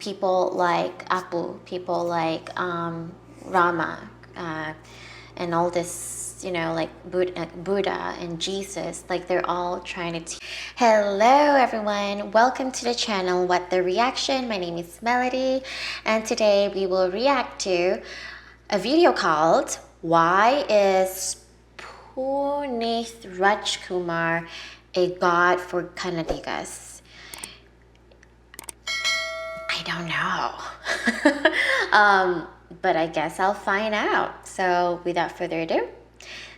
people like Appu, people like Rama, and all this, like Buddha and Jesus, like they're all trying to Hello everyone, welcome to the channel What the Reaction. My name is Melody, and today we will react to a video called Why is Puneeth Rajkumar a god for Kannadigas? I don't know. But I guess I'll find out. So without further ado,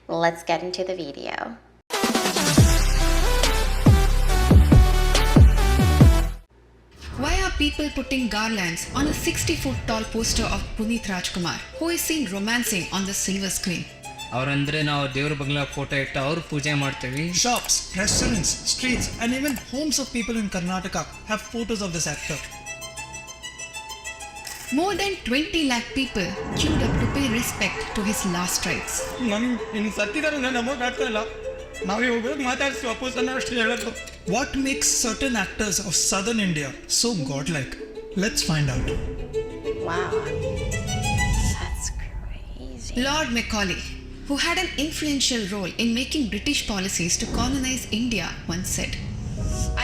let's get into the video. Why are people putting garlands on a 60-foot tall poster of Puneeth Rajkumar, who is seen romancing on the silver screen? ಅವರಂದ್ರೆ ನಾವು ದೇವ್ರ ಬಗ್ಲ photo ಇಟ್ಟು ಅವ್ರ ಪೂಜೆ ಮಾಡ್ತೀವಿ. Shops, restaurants, streets, and even homes of people in Karnataka have photos of this actor. More than 20 lakh people queued up to pay respect to his last rites. What makes certain actors of southern India so godlike? Let's find out. Wow, that's crazy. Lord Macaulay, who had an influential role in making British policies to colonize India, once said,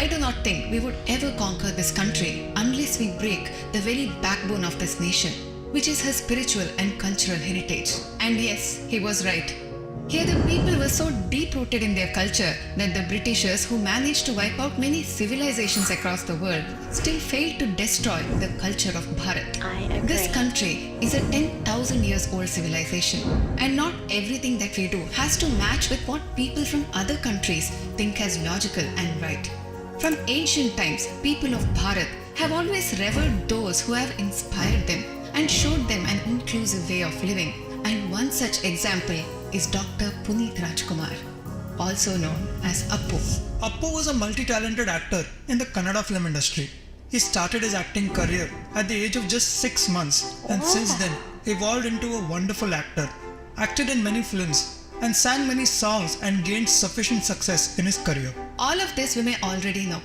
"I do not think we would ever conquer this country unless we break the very backbone of this nation, which is her spiritual and cultural heritage." And yes, he was right. Here the people were so deep-rooted in their culture that the Britishers, who managed to wipe out many civilizations across the world, still failed to destroy the culture of Bharat. I agree. This country is a 10,000 years old civilization, and not everything that we do has to match with what people from other countries think as logical and right. From ancient times, people of Bharat have always revered those who have inspired them and showed them an inclusive way of living. And one such example is Dr. Puneeth Rajkumar, also known as Appu. Appu was a multi-talented actor in the Kannada film industry. He started his acting career at the age of just 6 months and since then evolved into a wonderful actor, acted in many films and sang many songs and gained sufficient success in his career. All of this we may already know.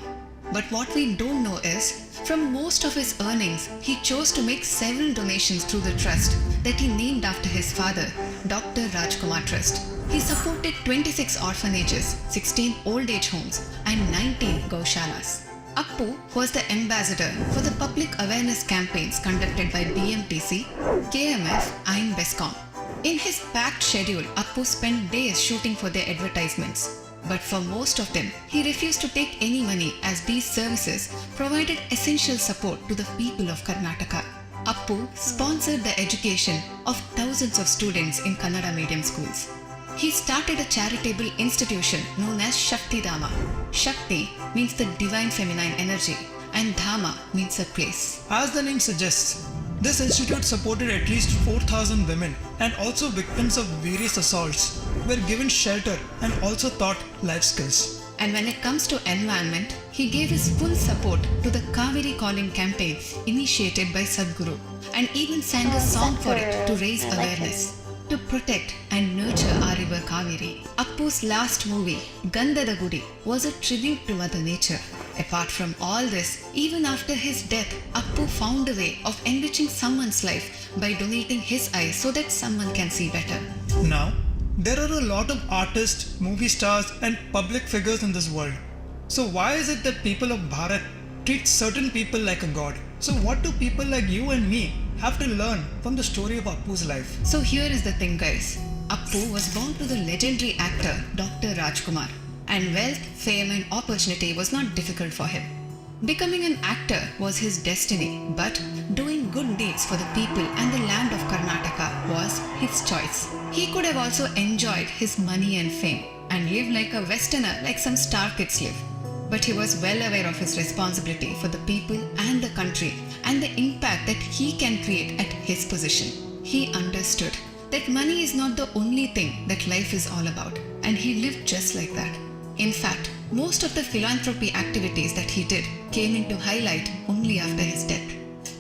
But what we don't know is, from most of his earnings, he chose to make several donations through the trust that he named after his father, Dr. Rajkumar Trust. He supported 26 orphanages, 16 old age homes, and 19 gaushalas. Appu was the ambassador for the public awareness campaigns conducted by BMTC, KMF, and BESCOM. In his packed schedule, Appu spent days shooting for their advertisements. But for most of them, he refused to take any money as these services provided essential support to the people of Karnataka. Appu sponsored the education of thousands of students in Kannada medium schools. He started a charitable institution known as Shakti Dhama. Shakti means the divine feminine energy and Dhama means a place. As the name suggests, this institute supported at least 4,000 women and also victims of various assaults, were given shelter and also taught life skills. And when it comes to environment, he gave his full support to the Kaveri Calling campaign initiated by Sadhguru and even sang a song for it to raise awareness, to protect and nurture our river Kaveri. Appu's last movie, Gandhada Gudi, was a tribute to Mother Nature. Apart from all this, even after his death, Appu found a way of enriching someone's life by donating his eyes so that someone can see better. Now, there are a lot of artists, movie stars, and public figures in this world. So why is it that people of Bharat treat certain people like a god? So what do people like you and me have to learn from the story of Appu's life? So here is the thing, guys. Appu was born to the legendary actor Dr. Rajkumar, and wealth, fame and opportunity was not difficult for him. Becoming an actor was his destiny, but doing good deeds for the people and the land of Karnataka was his choice. He could have also enjoyed his money and fame and lived like a westerner like some star kids live. But he was well aware of his responsibility for the people and the country and the impact that he can create at his position. He understood that money is not the only thing that life is all about, and he lived just like that. In fact, most of the philanthropy activities that he did came into highlight only after his death.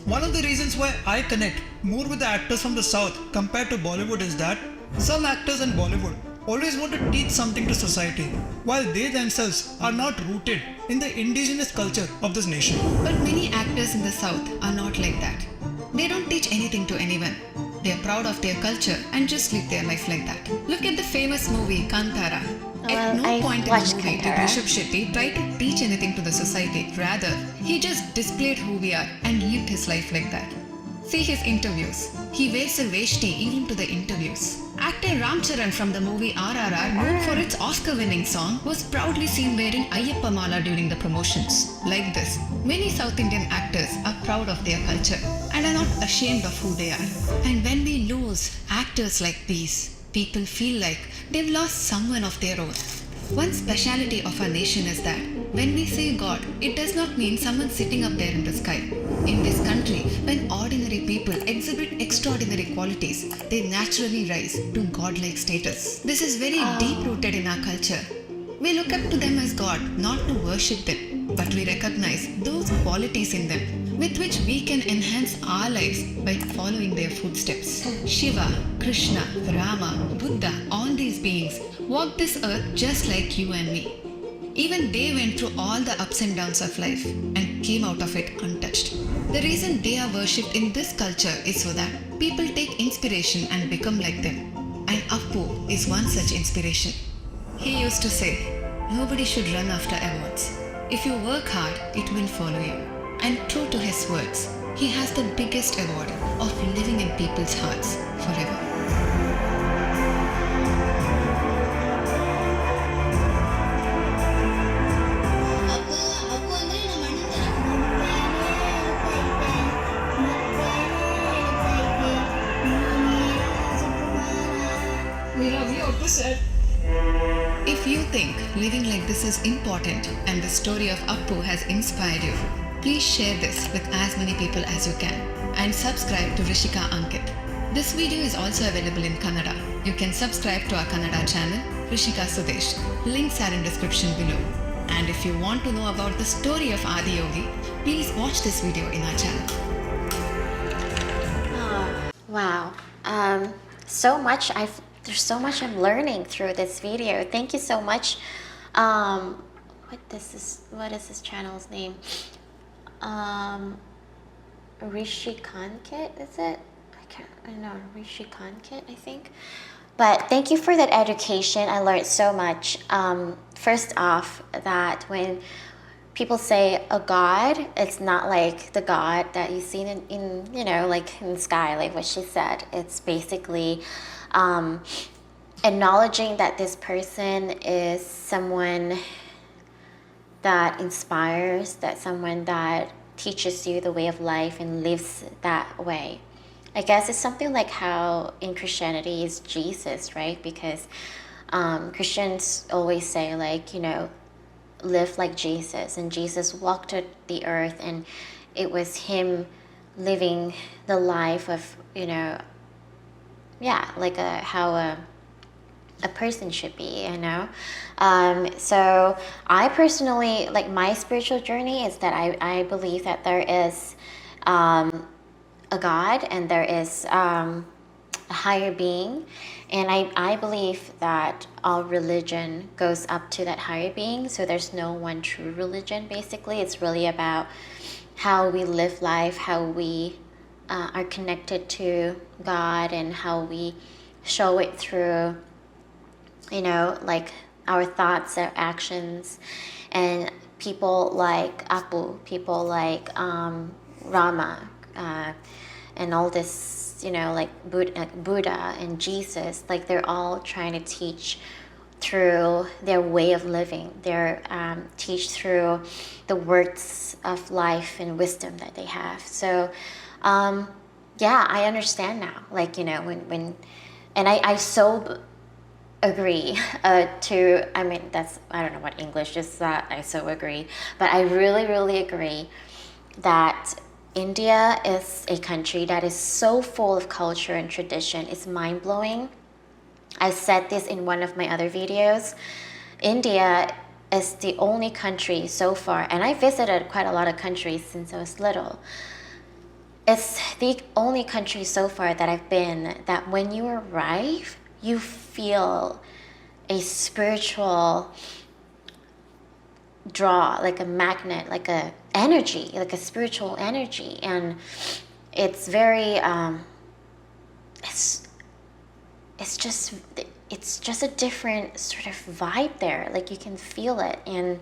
One of the reasons why I connect more with the actors from the south compared to Bollywood is that some actors in Bollywood always want to teach something to society, while they themselves are not rooted in the indigenous culture of this nation. But many actors in the South are not like that. They don't teach anything to anyone. They are proud of their culture and just live their life like that. Look at the famous movie Kantara. At no I point in the watched movie did Kantara. Rishabh Shetty try to teach anything to the society. Rather, he just displayed who we are and lived his life like that. See his interviews. He wears a veshti even to the interviews. Actor Ram Charan from the movie RRR, known for its Oscar-winning song, was proudly seen wearing Ayyappa Mala during the promotions. Like this, many South Indian actors are proud of their culture and are not ashamed of who they are. And when we lose actors like these, people feel like they've lost someone of their own. One speciality of our nation is that when we say God, it does not mean someone sitting up there in the sky. In this country, when ordinary people exhibit extraordinary qualities, they naturally rise to godlike status. This is very deep-rooted in our culture. We look up to them as God, not to worship them, but we recognize those qualities in them with which we can enhance our lives by following their footsteps. Shiva, Krishna, Rama, Buddha, all these beings walked this earth just like you and me. Even they went through all the ups and downs of life and came out of it untouched. The reason they are worshipped in this culture is so that people take inspiration and become like them. And Appu is one such inspiration. He used to say, "Nobody should run after awards. If you work hard, it will follow you." And true to his words, he has the biggest award of living in people's hearts forever. If you think living like this is important and the story of Appu has inspired you, please share this with as many people as you can and subscribe to Rishika Ankit. This video is also available in Kannada. You can subscribe to our Kannada channel, Rishika Sudesh. Links are in description below. And if you want to know about the story of Adi Yogi, please watch this video in our channel. Oh, wow. There's so much I'm learning through this video. Thank you so much. What is this channel's name? Rishika Ankit, is it? I don't know, Rishika Ankit, I think. But thank you for that education. I learned so much. First off, that when people say a god, it's not like the god that you see in like in the sky, like what she said. It's basically acknowledging that this person is someone that inspires, that someone that teaches you the way of life and lives that way. I guess it's something like how in Christianity is Jesus, right? Because Christians always say, like, live like Jesus, and Jesus walked the earth, and it was him living the life of how a person should be. So I personally, like, my spiritual journey is that I believe that there is a God and there is a higher being, and I believe that all religion goes up to that higher being. So there's no one true religion. Basically, it's really about how we live life, how we are connected to God, and how we show it through like our thoughts, our actions. And people like Appu, people like Rama, and all this, like Buddha and Jesus, like they're all trying to teach through their way of living. They're teach through the words of life and wisdom that they have. So I understand now, like, when and I so agree I don't know what English is, that I so agree, but I really, really agree that India is a country that is so full of culture and tradition. It's mind-blowing. I said this in one of my other videos. India is the only country so far, and I visited quite a lot of countries since I was little. It's the only country so far that I've been that when you arrive, you feel a spiritual draw, like a magnet, like a energy, like a spiritual energy. And it's very it's just a different sort of vibe there. Like you can feel it. And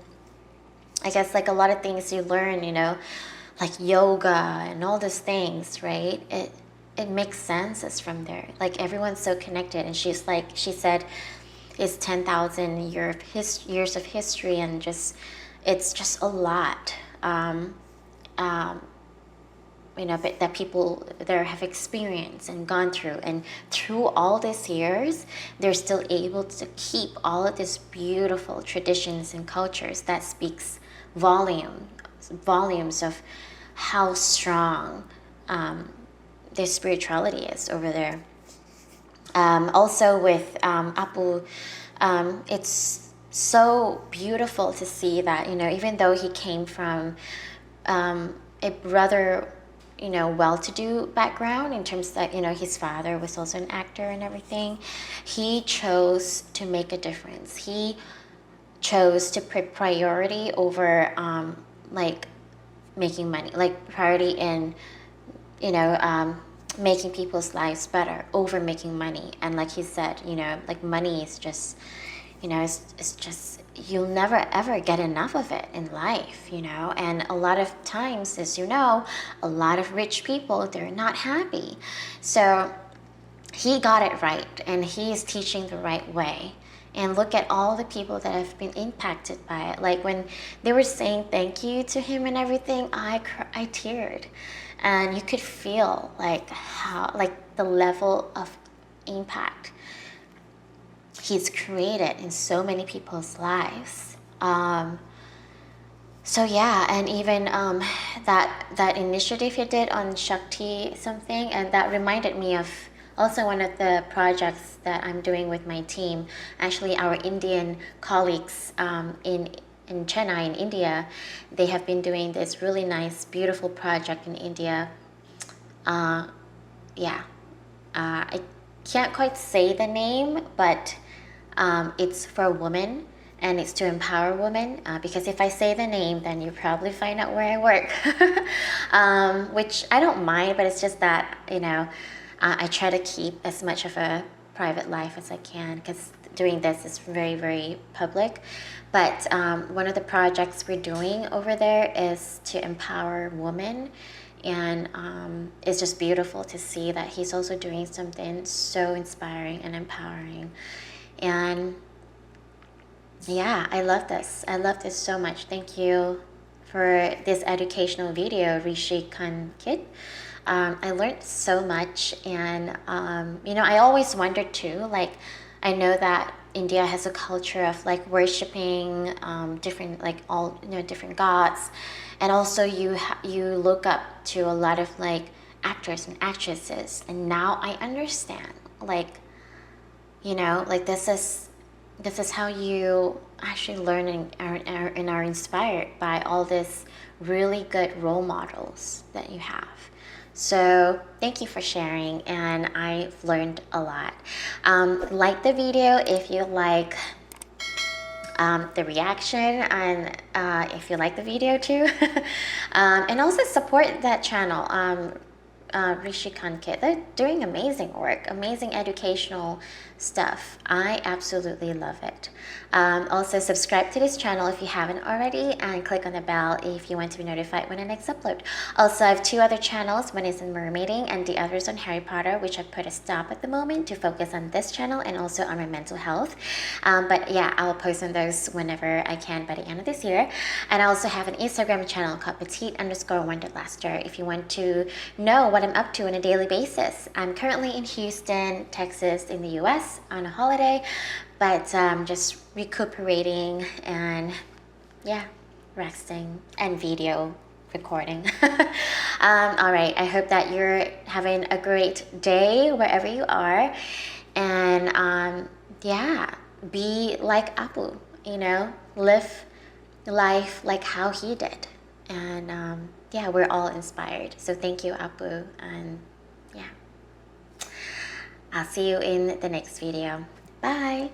I guess like a lot of things you learn, like yoga and all those things, right? It makes sense. It's from there. Like everyone's so connected. And she said, it's 10,000 years of history, and it's just a lot. But that people there have experienced and gone through, and through all these years, they're still able to keep all of these beautiful traditions and cultures that speaks volumes of how strong their spirituality is over there. Also with Appu, it's so beautiful to see that, even though he came from a rather, well-to-do background in terms that, his father was also an actor and everything, he chose to make a difference. He chose to put priority over, like, making money, like priority in, making people's lives better over making money. And like he said, like money is just, it's just, you'll never ever get enough of it in life, and a lot of times, as a lot of rich people, they're not happy. So he got it right, and he's teaching the right way. And look at all the people that have been impacted by it. Like when they were saying thank you to him and everything, I teared. And you could feel like the level of impact he's created in so many people's lives. So yeah, and even that initiative he did on Shakti something, and that reminded me of also one of the projects that I'm doing with my team. Actually, our Indian colleagues in Chennai, in India, they have been doing this really nice, beautiful project in India. I can't quite say the name, but it's for women, and it's to empower women, because if I say the name, then you probably find out where I work. Which I don't mind, but it's just that, I try to keep as much of a private life as I can, because doing this is very, very public. But one of the projects we're doing over there is to empower women. And it's just beautiful to see that he's also doing something so inspiring and empowering. And yeah, I love this. I love this so much. Thank you for this educational video, Rishika Ankit. I learned so much, and I always wondered too, like, I know that India has a culture of like worshiping different, like all different gods, and also you look up to a lot of like actors and actresses, and now I understand, like, like this is how you actually learn and are inspired by all this really good role models that you have. So thank you for sharing, and I've learned a lot. Like the video if you like the reaction, and if you like the video too. And also support that channel, Rishika Ankit. They're doing amazing work, amazing educational stuff. I absolutely love it. Also subscribe to this channel if you haven't already, and click on the bell if you want to be notified when I next upload. Also, I have two other channels. One is on mermaiding and the other is on Harry Potter, which I put a stop at the moment to focus on this channel and also on my mental health. But yeah, I'll post on those whenever I can by the end of this year. And I also have an Instagram channel called Petite_Wanderluster if you want to know what I'm up to on a daily basis. I'm currently in Houston, Texas in the US on a holiday, but just recuperating and yeah, resting and video recording. All right, I hope that you're having a great day wherever you are, and yeah, be like Appu, live life like how he did, and yeah, we're all inspired. So thank you, Appu, and yeah, I'll see you in the next video. Bye.